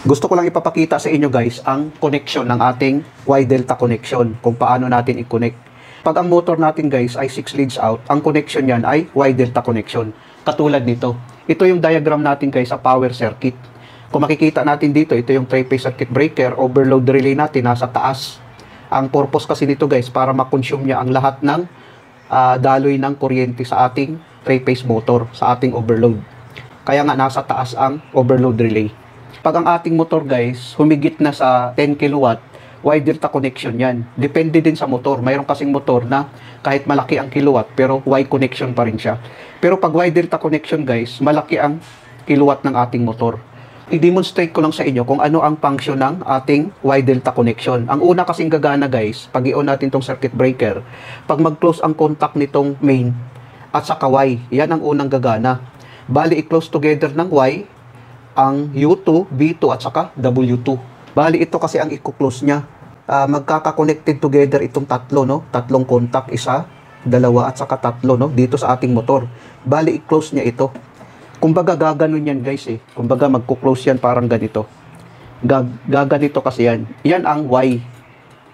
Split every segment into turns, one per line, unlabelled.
Gusto ko lang ipapakita sa inyo guys ang connection ng ating Y-delta connection, kung paano natin i-connect. Pag ang motor natin guys ay 6 leads out, ang connection yan ay Y-delta connection. Katulad nito. Ito yung diagram natin guys sa power circuit. Kung makikita natin dito, ito yung 3-phase circuit breaker, overload relay natin nasa taas. Ang purpose kasi nito guys, para ma-consume niya ang lahat ng daloy ng kuryente sa ating 3-phase motor, sa ating overload. Kaya nga nasa taas ang overload relay. Pag ang ating motor guys, humigit na sa 10 kW, Y-delta connection yan. Depende din sa motor. Mayroon kasing motor na kahit malaki ang kilowatt, pero Y connection pa rin siya. Pero pag Y-delta connection guys, malaki ang kilowatt ng ating motor. I-demonstrate ko lang sa inyo kung ano ang function ng ating Y-delta connection. Ang una kasing gagana guys, pag i-on natin tong circuit breaker, pag mag-close ang contact nitong main at saka Y, yan ang unang gagana. Bali, i-close together ng Y, ang U2, B2 at saka W2. Bali ito kasi ang i-close niya. Magkaka-connected together itong tatlo, no? Tatlong contact, isa, dalawa at saka tatlo, no? Dito sa ating motor. Bali i-close niya ito. Kumbaga gaganon yan guys eh. Kumbaga magko-close yan parang ganito. Gaganito kasi yan. Yan ang Y.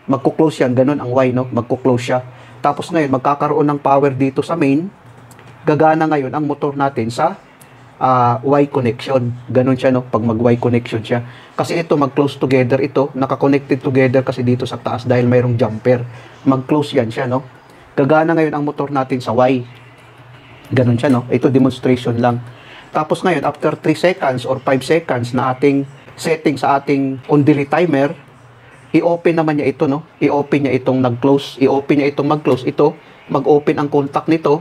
Magko-close yan, ganun ang Y, no? Magko-close siya. Tapos ngayon magkakaroon ng power dito sa main. Gagana ngayon ang motor natin sa Y connection. Ganun siya, no? Pag mag-Y connection siya. Kasi ito, mag-close together ito. Naka-connected together kasi dito sa taas dahil mayroong jumper. Mag-close yan siya, no? Gagana ngayon ang motor natin sa Y. Ganun siya, no? Ito, demonstration lang. Tapos ngayon, after 3 seconds or 5 seconds na ating setting sa ating on-delay timer, i-open naman niya ito, no? I-open niya itong nag-close. I-open niya itong mag-close. Ito, mag-open ang contact nito.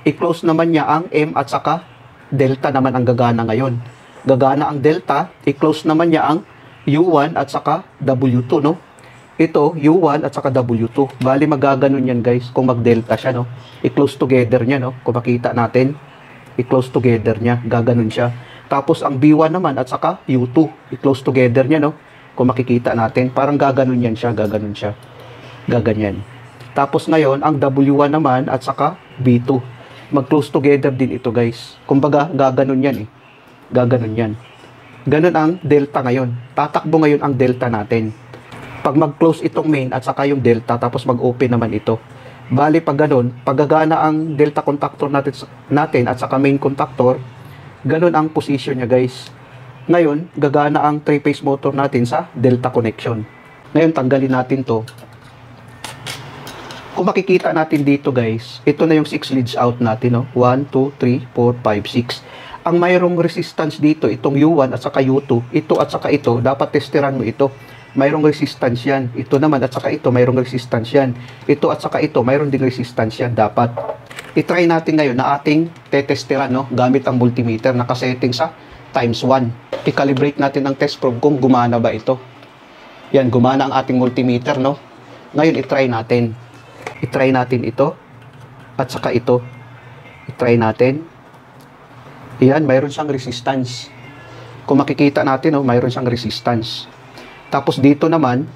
I-close naman niya ang M at saka delta naman ang gagana ngayon. Gagana ang delta, i-close naman niya ang U1 at saka W2, no? Ito, U1 at saka W2. Bali, magaganon yan, guys, kung mag-delta siya, no? I-close together niya, no? Kung makita natin, i-close together niya, gaganon siya. Tapos, ang B1 naman at saka U2, i-close together niya, no? Kung makikita natin, parang gaganon yan siya, gaganon siya. Gaganyan. Tapos, ngayon, ang W1 naman at saka B2. Mag-close together din ito guys. Kumbaga, gaganon yan eh. Gaganon yan. Ganon ang delta ngayon. Tatakbo ngayon ang delta natin. Pag mag-close itong main at saka yung delta, tapos mag-open naman ito. Bali, pag ganon, pag gagana ang delta contactor natin at saka main contactor, ganon ang position niya guys. Ngayon, gagana ang 3-phase motor natin sa delta connection. Ngayon, tanggalin natin to. Kung makikita natin dito guys, ito na yung 6 leads out natin, no? 1, 2, 3, 4, 5, 6. Ang mayroong resistance dito, itong U1 at saka U2, ito at saka ito, dapat testeran mo ito. Mayroong resistance yan. Ito naman at saka ito, mayroong resistance yan. Ito at saka ito, mayroong ding resistance yan, dapat. I-try natin ngayon na ating tetesteran, no? Gamit ang multimeter, nakasetting sa times 1. I-calibrate natin ang test probe kung gumana ba ito. Yan, gumana ang ating multimeter, no? Ngayon, i-try natin. I-try natin ito at saka ito. I-try natin. Ayan, mayroon siyang resistance. Kung makikita natin, oh, mayroon siyang resistance. Tapos dito naman,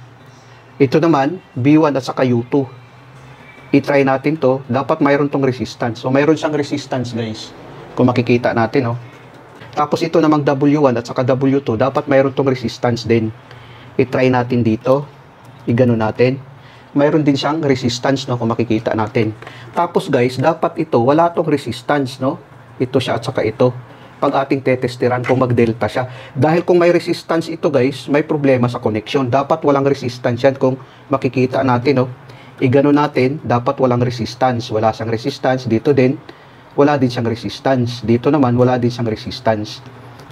ito naman, B1 at saka U2. I-try natin to. Dapat mayroon tong resistance. So, mayroon siyang resistance, guys. Kung makikita natin, oh. Tapos ito namang W1 at saka W2, dapat mayroon tong resistance din. I-try natin dito. I-gano natin. Mayroon din siyang resistance, no, kung makikita natin. Tapos guys, dapat ito, wala tong resistance, no? Ito siya at saka ito. Pag ating tetesteran kung mag-delta siya. Dahil kung may resistance ito guys, may problema sa connection. Dapat walang resistance yan kung makikita natin, no? I-gano natin, dapat walang resistance. Wala siyang resistance. Dito din, wala din siyang resistance. Dito naman, wala din siyang resistance.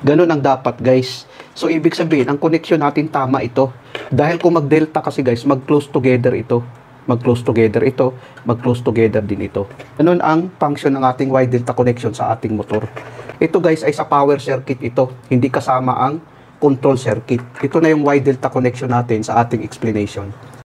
Ganun ang dapat guys. So, ibig sabihin, ang connection natin tama ito. Dahil kung mag-delta kasi guys, mag-close together ito. Mag-close together ito. Mag-close together din ito. Ganun ang function ng ating Y-delta connection sa ating motor. Ito guys ay sa power circuit ito. Hindi kasama ang control circuit. Ito na yung Y-delta connection natin sa ating explanation.